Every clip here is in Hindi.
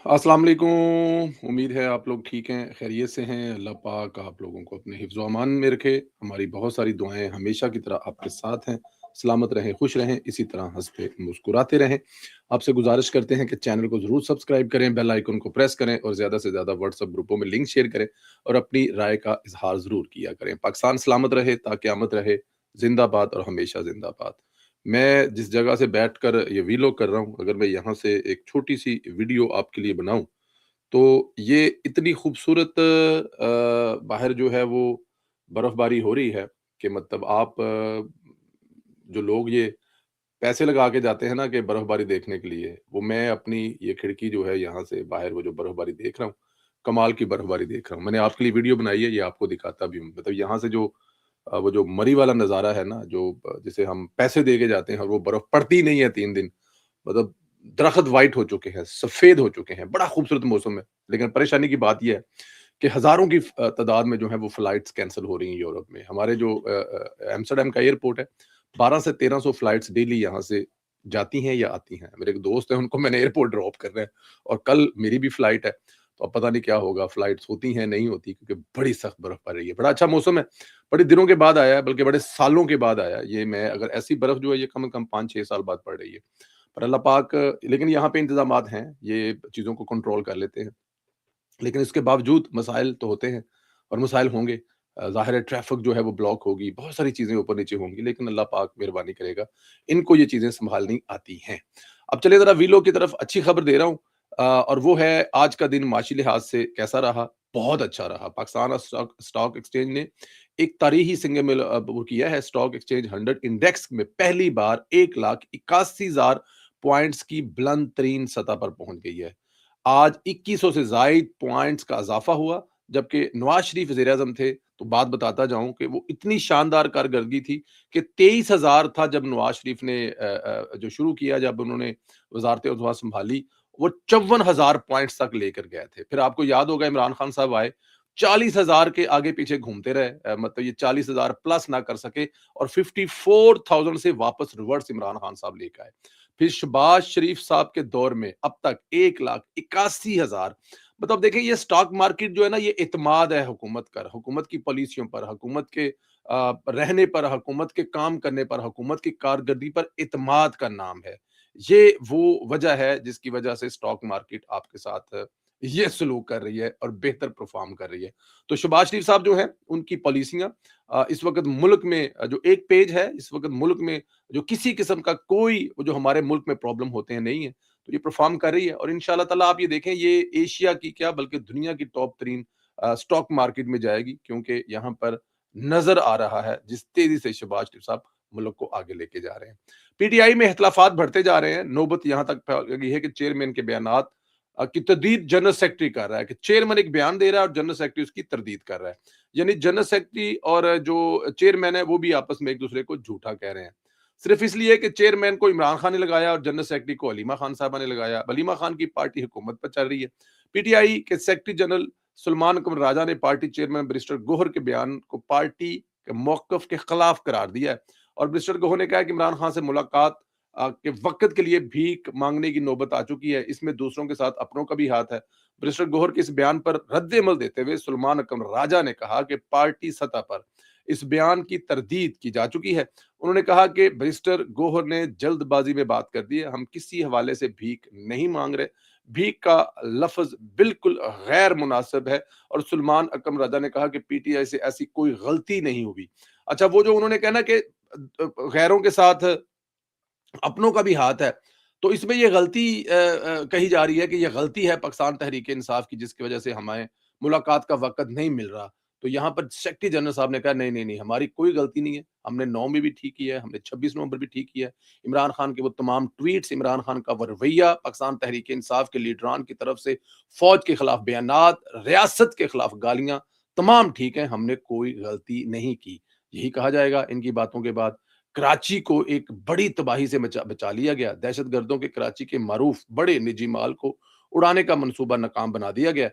अस्सलाम वालेकुम। उम्मीद है आप लोग ठीक हैं, खैरियत से हैं। अल्लाह पाक आप लोगों को अपने हिफ्ज़ व अमान में रखे। हमारी बहुत सारी दुआएँ हमेशा की तरह आपके साथ हैं। सलामत रहें, खुश रहें, इसी तरह हँसते मुस्कुराते रहें। आपसे गुज़ारिश करते हैं कि चैनल को ज़रूर सब्सक्राइब करें, बेल आइकन को प्रेस करें और ज़्यादा से ज़्यादा व्हाट्सएप ग्रुपों में लिंक शेयर करें और अपनी राय का इज़हार ज़रूर किया करें। पाकिस्तान सलामत रहे, ता क़यामत रहे। ज़िंदाबाद और हमेशा ज़िंदाबाद। मैं जिस जगह से बैठकर ये वीलॉग कर रहा हूँ, अगर मैं यहाँ से एक छोटी-सी वीडियो आपके लिए बनाऊँ, तो ये इतनी खूबसूरत बाहर जो है वो बर्फ़बारी हो रही है कि मतलब आप जो लोग ये पैसे लगा के जाते हैं ना कि बर्फ़बारी देखने के लिए, वो मैं अपनी ये खिड़की जो है यहाँ से बाहर वो जो बर्फ़बारी देख रहा हूँ, कमाल की बर्फ़बारी देख रहा हूँ। मैंने आपके लिए वीडियो बनाई है, ये आपको दिखाता भी हूँ। मतलब यहाँ से जो वो जो मरी वाला नज़ारा है ना, जो जिसे हम पैसे दे के जाते हैं और वो बर्फ़ पड़ती नहीं है 3 दिन। मतलब दरख़्त व्हाइट हो चुके हैं, सफ़ेद हो चुके हैं, बड़ा खूबसूरत मौसम है। लेकिन परेशानी की बात ये है कि हज़ारों की तादाद में जो है वो फ्लाइट्स कैंसल हो रही हैं यूरोप में। हमारे जो एम्स्टर्डम का एयरपोर्ट है, 12 से 1300 फ्लाइट्स डेली यहाँ से जाती हैं या आती हैं। मेरे एक दोस्त हैं, उनको मैंने एयरपोर्ट ड्रॉप करना है और कल मेरी भी फ्लाइट है। तो अब पता नहीं क्या होगा, फ्लाइट्स होती हैं, नहीं होती, क्योंकि बड़ी सख्त बर्फ़ पड़ रही है। बड़ा अच्छा मौसम है, बड़े दिनों के बाद आया है, बल्कि बड़े सालों के बाद आया है। ये मैं अगर ऐसी बर्फ़ जो है ये कम से कम 5-6 साल बाद पड़ रही है। पर अल्लाह पाक, लेकिन यहाँ पे इंतज़ामात हैं, ये चीज़ों को कंट्रोल कर लेते हैं। लेकिन इसके बावजूद मसाइल तो होते हैं और मसाइल होंगे। ज़ाहिर है ट्रैफ़िक जो है वो ब्लॉक होगी, बहुत सारी चीज़ें ऊपर-नीचे होंगी, लेकिन अल्लाह पाक मेहरबानी करेगा, इनको ये चीज़ें सँभालनी आती हैं। अब चलिए ज़रा वीलो की तरफ अच्छी खबर दे रहा हूँ, और वो है आज का दिन माशी लिहाज से कैसा रहा? बहुत अच्छा रहा। पाकिस्तान स्टॉक स्टॉक एक्सचेंज ने एक तारीख़ी सिंगल वो किया है, स्टॉक एक्सचेंज 100 इंडेक्स में पहली बार 1,81,000 पॉइंट्स की बुलंद तरीन सतह पर पहुँच गई है। आज 2100 से ज़ायद पॉइंट्स का इज़ाफ़ा हुआ, जबकि नवाज़ शरीफ वज़ीर-ए-आज़म थे, तो बात बताता जाऊँ कि वो इतनी शानदार कारकर्दगी थी कि 23,000 था जब नवाज़ शरीफ ने जो शुरू किया, जब उन्होंने वज़ारत-ए-औज़मा सँभाली, वो 54,000 पॉइंट्स तक लेकर गए थे। फिर आपको याद होगा इमरान खान साहब आए, 40,000 के आगे-पीछे घूमते रहे, मतलब ये 40,000 प्लस ना कर सके और 54,000 से वापस रिवर्स इमरान खान साहब लेके आए। फिर शहबाज शरीफ साहब के दौर में अब तक 1,81,000, मतलब देखिए ये स्टॉक मार्केट जो है ना, ये इत्मीनान है हुकूमत की पॉलिसियों पर, हुकूमत के रहने पर, हुकूमत के काम करने पर, हुकूमत की कारकर्दगी पर इत्मीनान का नाम है। ये वो वजह है जिसकी वजह से स्टॉक मार्केट आपके साथ ये सलूक कर रही है और बेहतर परफ़ॉर्म कर रही है। तो शहबाज शरीफ साहब जो हैं, उनकी पॉलिसियाँ इस वक़्त मुल्क में जो एक पेज है, इस वक़्त मुल्क में जो किसी किस्म का कोई जो हमारे मुल्क में प्रॉब्लम होते हैं नहीं है, तो ये परफॉर्म कर रही है और इंशाल्लाह ताला आप ये देखें, ये एशिया की क्या बल्कि दुनिया की टॉप तरीन स्टॉक मार्केट में जाएगी, क्योंकि यहाँ पर नजर आ रहा है जिस तेजी से शहबाज शरीफ साहब मुल्क को आगे लेके जा रहे हैं। पीटीआई में इख्तलाफात बढ़ते जा रहे हैं, नौबत यहाँ तक फैल गई है कि चेयरमैन के बयानात की तरदीद जनरल सेक्रेटरी कर रहा है, कि चेयरमैन एक बयान दे रहा है और जनरल सेक्रेटरी उसकी तरदीद कर रहा है। यानी जनरल सेक्रेटरी और जो चेयरमैन है वो भी आपस में एक दूसरे को झूठा कह रहे हैं, सिर्फ इसलिए कि चेयरमैन को इमरान खान ने लगाया और जनरल सेक्रेटरी को हलीमा खान साहबा ने लगाया। हलीमा खान की पार्टी हुकूमत पर चल रही है। पीटीआई के सेक्रेटरी जनरल सलमान अकबर राजा ने पार्टी चेयरमैन बैरिस्टर गोहर के बयान को पार्टी के मौकफ के खिलाफ करार दिया है और बैरिस्टर गोहर ने कहा कि इमरान खान से मुलाकात के वक्त के लिए भीख मांगने की नौबत आ चुकी है, इसमें दूसरों के साथ अपनों का भी हाथ है। बैरिस्टर गोहर के इस बयान पर रद्द-ए-अमल देते हुए सलमान अकबर राजा ने कहा कि पार्टी सतह पर इस बयान की तरदीद की जा चुकी है। उन्होंने कहा कि बैरिस्टर गोहर ने जल्दबाजी में बात कर दी है, हम किसी हवाले से भीख नहीं मांग रहे। भीख का लफ्ज़ बिल्कुल गैर मुनासिब है और सलमान अकबर राजा ने कहा कि पीटीआई से ऐसी कोई गलती नहीं हुई। अच्छा, वो जो उन्होंने कहा ना कि गैरों के साथ अपनों का भी हाथ है, तो इसमें ये गलती कही जा रही है कि ये गलती है पाकिस्तान तहरीक-ए-इंसाफ की, जिसकी वजह से हमें मुलाकात का वक़्त नहीं मिल रहा। तो यहाँ पर सेक्रेटरी जनरल साहब ने कहा नहीं, नहीं, नहीं, हमारी कोई गलती नहीं है। हमने 9 में भी ठीक किया है, हमने 26 नवंबर भी ठीक किया है। इमरान खान के वो तमाम ट्वीट्स, इमरान खान का वो रवैया, पाकिस्तान तहरीक-ए-इंसाफ के लीडरान की तरफ से फ़ौज के खिलाफ बयानात, रियासत के खिलाफ गालियाँ, तमाम ठीक हैं, हमने कोई गलती नहीं की। यही कहा जाएगा इनकी बातों के बाद। कराची को एक बड़ी तबाही से बचा बचा लिया गया। दहशतगर्दों के कराची के मारूफ बड़े निजी माल को उड़ाने का मंसूबा नाकाम बना दिया गया।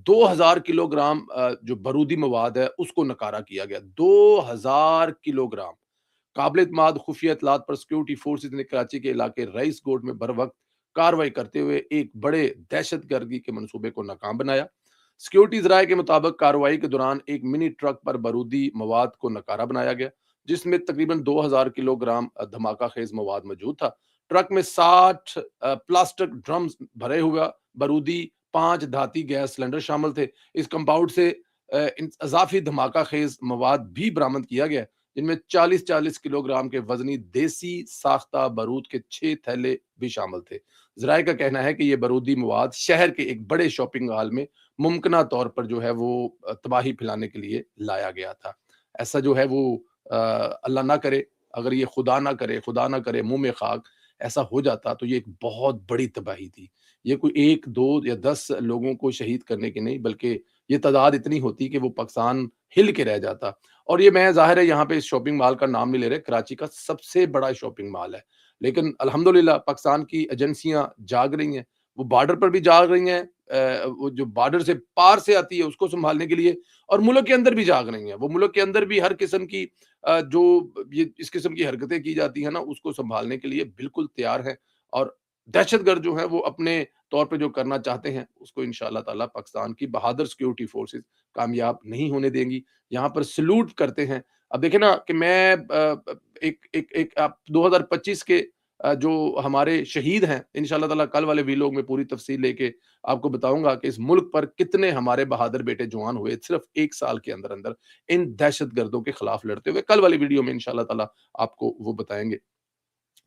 2000 किलोग्राम जो बारूदी मवाद है उसको नकारा किया गया। 2000 किलोग्राम। काबिल-ए-एतमाद खुफिया इत्तलात पर सिक्योरिटी फोर्सेस ने कराची के इलाके रईस कोट में बर वक्त कार्रवाई करते हुए एक बड़े दहशतगर्दी के मंसूबे को नाकाम बनाया। सिक्योरिटीज राय के मुताबिक कार्रवाई के दौरान एक मिनी ट्रक पर बारूदी मवाद को नकारा बनाया गया, जिसमें तकरीबन 2000 किलोग्राम धमाका खेज मवाद मौजूद था। ट्रक में 60 प्लास्टिक ड्रम्स भरे हुआ बारूदी, 5 धाती गैस सिलेंडर शामिल थे। इस कंपाउंड से इजाफी धमाका खेज मवाद भी बरामद किया गया, जिनमें 40-40 किलोग्राम के वजनी देसी साख्ता बारूद के 6 थैले भी शामिल थे। जराये का कहना है कि ये बारूदी मवाद शहर के एक बड़े शॉपिंग मॉल में मुमकिना तौर पर जो है वो तबाही फैलाने के लिए लाया गया था। ऐसा जो है वो अल्लाह ना करे, अगर ये खुदा ना करे मुँह में खाक ऐसा हो जाता तो ये एक बहुत बड़ी तबाही थी। ये कोई 1, 2 या 10 लोगों को शहीद करने की नहीं, बल्कि ये तादाद इतनी होती कि वो पाकिस्तान हिल के रह जाता। और ये मैं ज़ाहिर है यहाँ पे इस शॉपिंग मॉल का नाम नहीं ले रहे, कराची का सबसे बड़ा शॉपिंग मॉल है। लेकिन अल्हम्दुलिल्लाह पाकिस्तान की एजेंसियाँ जाग रही हैं, वो बॉर्डर पर भी जाग रही हैं, वो जो बॉर्डर से पार से आती है उसको सँभालने के लिए, और मुल्क के अंदर भी जाग रही हैं। वो मुल्क के अंदर भी हर किस्म की जो ये इस किस्म की हरकतें की जाती हैं ना, उसको सँभालने के लिए बिल्कुल तैयार हैं। और दहशतगर्द जो हैं वो अपने तौर पे जो करना चाहते हैं, उसको इंशाअल्लाह ताला पाकिस्तान की बहादुर सिक्योरिटी फोर्सेस कामयाब नहीं होने देंगी। यहाँ पर सैल्यूट करते हैं। अब देखिए ना कि मैं एक एक एक आप 2025 के जो हमारे शहीद हैं, इंशाअल्लाह ताला कल वाले वीलॉग में पूरी तफसील लेके आपको बताऊँगा कि इस मुल्क पर कितने हमारे बहादुर बेटे जवान हुए सिर्फ 1 साल के अंदर-अंदर इन दहशतगर्दों के खिलाफ लड़ते हुए। कल वाली वीडियो में इंशाअल्लाह ताला आपको वो बताएँगे।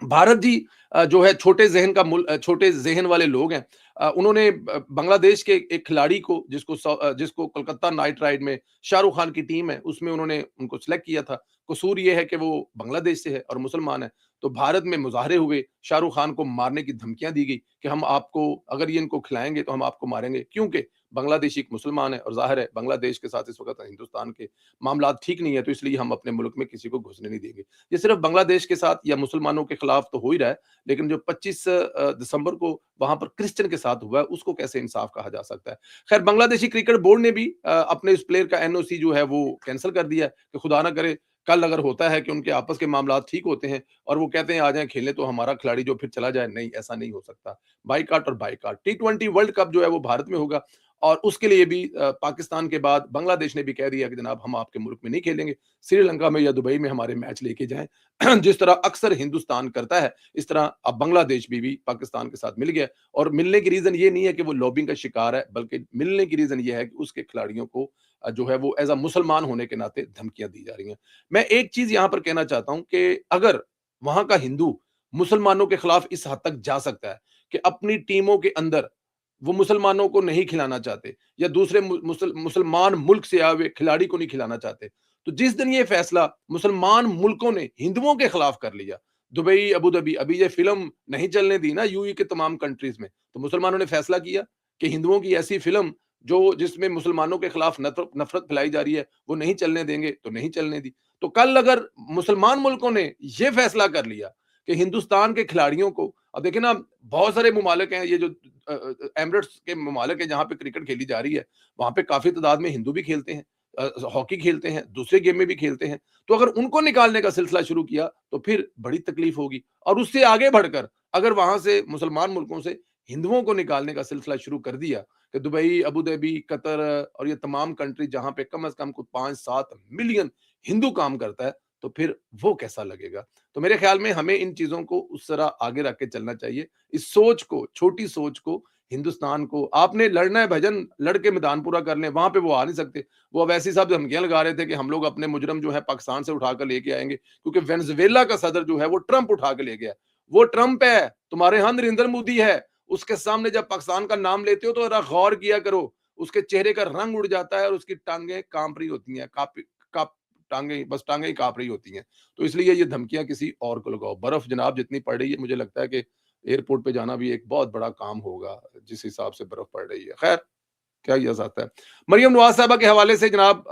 भारत जी जो है छोटे ज़हन वाले लोग हैं। उन्होंने बांग्लादेश के एक खिलाड़ी को जिसको कोलकाता नाइट राइड में शाहरुख खान की टीम है, उसमें उन्होंने उनको सिलेक्ट किया था। कसूर ये है कि वो बांग्लादेश से है और मुसलमान है। तो भारत में मुज़ाहरे हुए, शाहरुख खान को मारने की धमकियाँ दी गई कि हम आपको अगर ये इनको खिलाएँगे तो हम आपको मारेंगे। क्योंकि बांग्लादेशी एक मुसलमान है और ज़ाहिर है बांग्लादेश के साथ इस वक़्त हिंदुस्तान के मामलात ठीक नहीं है, तो इसलिए हम अपने मुल्क में किसी को घुसने नहीं देंगे। ये सिर्फ बांग्लादेश के साथ या मुसलमानों के खिलाफ तो हो ही रहा है, लेकिन जो 25 दिसंबर को वहां पर क्रिश्चियन के साथ हुआ है, उसको कैसे इंसाफ कहा जा सकता है। खैर, बांग्लादेशी क्रिकेट बोर्ड ने भी अपने उस प्लेयर का एनओसी जो है वो कैंसिल कर दिया है कि खुदा ना करे कल अगर होता है कि उनके आपस के मामला ठीक होते हैं और वो कहते हैं आ जाए खेलने, तो हमारा खिलाड़ी जो फिर चला जाए, नहीं, ऐसा नहीं हो सकता। बाइकाट और बाइकाट। T20 वर्ल्ड कप जो है वो भारत में होगा और उसके लिए भी पाकिस्तान के बाद बांग्लादेश ने भी कह दिया कि जनाब हम आपके मुल्क में नहीं खेलेंगे, श्रीलंका में या दुबई में हमारे मैच लेके जाएं। जिस तरह अक्सर हिंदुस्तान करता है, इस तरह अब बांग्लादेश भी पाकिस्तान के साथ मिल गया। और मिलने की रीजन ये नहीं है कि वो लॉबिंग का शिकार है, बल्कि मिलने की रीजन ये है कि उसके खिलाड़ियों को जो है वो एज अ मुसलमान होने के नाते धमकियां दी जा रही हैं। मैं एक चीज यहां पर कहना चाहता हूं कि अगर वहां का हिंदू मुसलमानों के खिलाफ इस हद तक जा सकता है कि अपनी टीमों के अंदर वो मुसलमानों को नहीं खिलाना चाहते या दूसरे मुसलमान मुल्क से आए हुए खिलाड़ी को नहीं खिलाना चाहते, तो जिस दिन ये फैसला मुसलमान मुल्कों ने हिंदुओं के खिलाफ कर लिया, दुबई, अबू धाबी, अभी ये फिल्म नहीं चलने दी ना यूएई के तमाम कंट्रीज में, तो मुसलमानों ने फैसला किया कि हिंदुओं की ऐसी फिल्म जो जिसमें मुसलमानों के खिलाफ नफरत फैलाई जा रही है, वो नहीं चलने देंगे, तो नहीं चलने दी। तो कल अगर मुसलमान मुल्कों ने ये फैसला कर लिया कि हिंदुस्तान के खिलाड़ियों को, अब देखिए ना बहुत सारे ममालिक हैं, ये जो एमिरेट्स के ममालिक हैं जहाँ पे क्रिकेट खेली जा रही है, वहाँ पे काफी तादाद में हिंदू भी खेलते हैं, हॉकी खेलते हैं, दूसरे गेम में भी खेलते हैं। तो अगर उनको निकालने का सिलसिला शुरू किया तो फिर बड़ी तकलीफ होगी। और उससे आगे बढ़कर अगर वहां से मुसलमान मुल्कों से हिंदुओं को निकालने का सिलसिला शुरू कर दिया कि दुबई, अबू धाबी, कतर और ये तमाम कंट्री जहां पे कम से कम कुछ 5-7 मिलियन हिंदू काम करता है, तो फिर वो कैसा लगेगा। तो मेरे ख्याल में हमें इन चीजों को उस तरह आगे रख के चलना चाहिए। इस सोच को, छोटी सोच को, हिंदुस्तान को आपने लड़ना है भजन लड़ के मैदान पूरा कर लें, वहां पे वो आ नहीं सकते। वो अवैसी साहब धमकियां लगा रहे थे कि हम लोग अपने मुजरम जो है पाकिस्तान से उठाकर लेके आएंगे, क्योंकि वेनेजुएला का सदर जो है वो ट्रंप उठा के ले गया। वो ट्रंप है, तुम्हारे यहाँ नरेंद्र मोदी है। उसके सामने जब पाकिस्तान का नाम लेते हो तो जरा गौर किया करो, उसके चेहरे का रंग उड़ जाता है और उसकी टांगे कांप रही होती हैं, काप टांगे, बस टांगे ही कांप रही होती हैं। तो इसलिए ये धमकियां किसी और को लगाओ। बर्फ जनाब जितनी पड़ रही है, मुझे लगता है कि एयरपोर्ट पे जाना भी एक बहुत बड़ा काम होगा, जिस हिसाब से बर्फ पड़ रही है। खैर, क्या किया जाता है। मरियम नवाज साहिबा के हवाले से जनाब,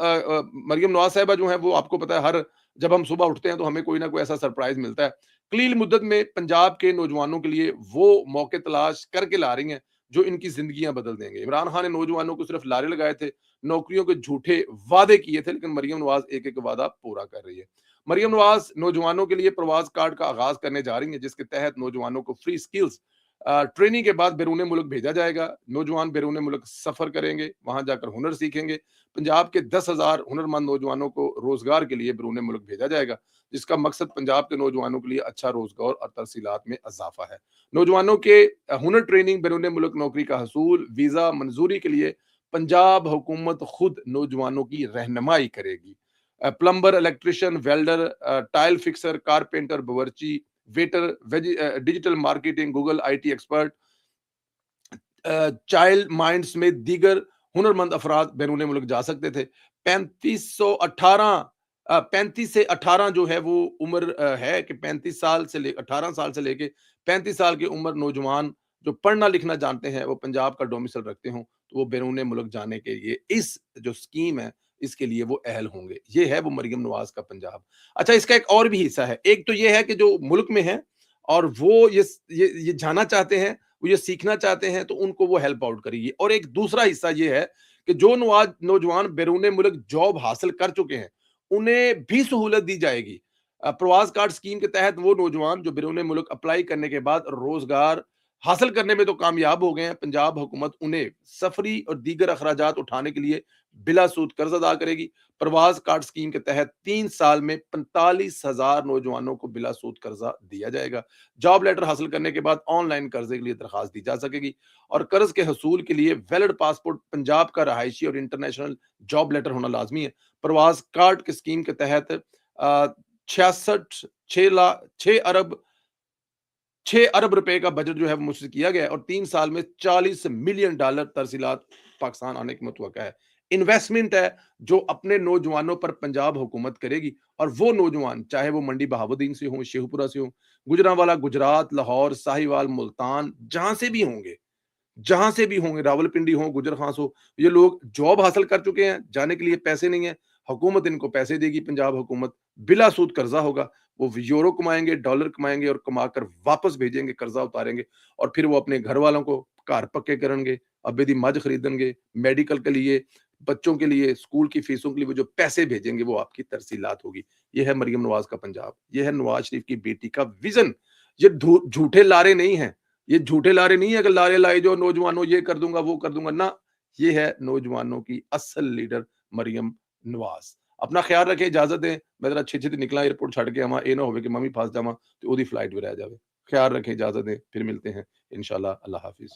मरियम नवाज साहिबा जो है वो आपको पता है, हर जब हम सुबह उठते हैं तो हमें कोई ना कोई ऐसा सरप्राइज मिलता है। कलील मुद्दत में पंजाब के नौजवानों के लिए वो मौके तलाश करके ला रही हैं जो इनकी जिंदगियां बदल देंगे। इमरान खान ने नौजवानों को सिर्फ लारे लगाए थे, नौकरियों के झूठे वादे किए थे, लेकिन मरियम नवाज एक एक वादा पूरा कर रही है। मरियम नवाज नौजवानों के लिए प्रवास कार्ड का आगाज करने जा रही है, जिसके तहत नौजवानों को फ्री स्किल्स ट्रेनिंग के बाद बैरून मुल्क भेजा जाएगा। नौजवान बैरून मुल्क सफ़र करेंगे, वहाँ जाकर हुनर सीखेंगे। पंजाब के 10,000 हुनरमंद नौजवानों को रोज़गार के लिए बैरून मुल्क भेजा जाएगा, जिसका मकसद पंजाब के नौजवानों के लिए अच्छा रोज़गार और तरसीलात में इज़ाफ़ा है। नौजवानों के हुनर ट्रेनिंग, बैरून मुल्क नौकरी का हसूल, वीज़ा मंजूरी के लिए पंजाब हुकूमत खुद नौजवानों की रहनुमाई करेगी। Plumber, electrician, welder, tile fixer, carpenter, बावर्ची, waiter, digital marketing, Google IT expert, child mind में दीगर हुनरमंद अफराद बैरून मुल्क जा सकते थे। 35 से 18 जो है वो उम्र है कि 35 साल से ले 18 साल से लेके 35 साल की उम्र नौजवान जो पढ़ना लिखना जानते हैं वो पंजाब का डोमिसाइल रखते हों तो वो बैरून मुल्क जाने के लिए इस जो स्कीम है इसके लिए वो अहल होंगे। ये है वो मरियम नवाज का पंजाब। अच्छा, इसका एक और भी हिस्सा है। एक तो ये है कि जो मुल्क में है और वो ये जाना चाहते हैं, वो ये सीखना चाहते हैं तो उनको वो हेल्प आउट करेगी। और एक दूसरा हिस्सा ये है कि जो नौजवान बैरून मुल्क जॉब हासिल कर चुके हैं, उन्हें भी सहूलत दी जाएगी। प्रवास कार्ड स्कीम के तहत वो नौजवान जो बैरून मुल्क अप्लाई करने के बाद रोजगार हासिल करने में तो कामयाब हो गए हैं, पंजाब हुकूमत उन्हें सफरी और दीगर अखराजात उठाने के लिए बिला सूद कर्ज अदा करेगी। प्रवास कार्ड स्कीम के तहत 3 साल में 45,000 नौजवानों को बिला सूद कर्जा दिया जाएगा। जॉब लेटर हासिल करने के बाद ऑनलाइन कर्जे के लिए दरखास्त दी जा सकेगी और कर्ज के हसूल के लिए वैलिड पासपोर्ट, पंजाब का रहायशी और इंटरनेशनल जॉब लेटर होना लाजमी है। प्रवास कार्ड की स्कीम के तहत 66 6 अरब रुपए का बजट जो है वो मुझसे किया गया है और 3 साल में $40 मिलियन तरसीलात पाकिस्तान आने की मुतवक्का है। इन्वेस्टमेंट है जो अपने नौजवानों पर पंजाब हुकूमत करेगी और वो नौजवान चाहे वो मंडी बहाउद्दीन से हों, शेखुपुरा से हों, गुजरांवाला, गुजरात, लाहौर, साहिवाल, मुल्तान, जहां से भी होंगे, रावलपिंडी हो, गुजर खास हो, ये लोग जॉब हासिल कर चुके हैं, जाने के लिए पैसे नहीं है, हुकूमत इनको पैसे देगी, पंजाब हुकूमत बिला सूद कर्जा होगा, वो यूरो कमाएंगे, डॉलर कमाएंगे और कमाकर वापस भेजेंगे, कर्जा उतारेंगे और फिर वो अपने घर वालों को घर पक्के करेंगे, अब्बे दी मज खरीदेंगे, मेडिकल के लिए, बच्चों के लिए, स्कूल की फीसों के लिए वो जो पैसे भेजेंगे वो आपकी तरसीलात होगी। ये है मरियम नवाज का पंजाब, ये है नवाज शरीफ की बेटी का विजन। ये झूठे लारे नहीं है, ये झूठे लारे नहीं है कि लारे लाए जो नौजवानों ये कर दूंगा वो कर दूंगा ना। ये है नौजवानों की असल लीडर मरियम नवाज। अपना ख्याल रखें, इजाजत दें, मैं जरा छेती निकला एयरपोर्ट छड़ के आवा, ये ना हो कि मम्मी फस जावा तो ओदी फ्लाइट भी रह जाए। ख्याल रखें, इजाजत दें, फिर मिलते हैं इंशाल्लाह। अल्लाह हाफिज।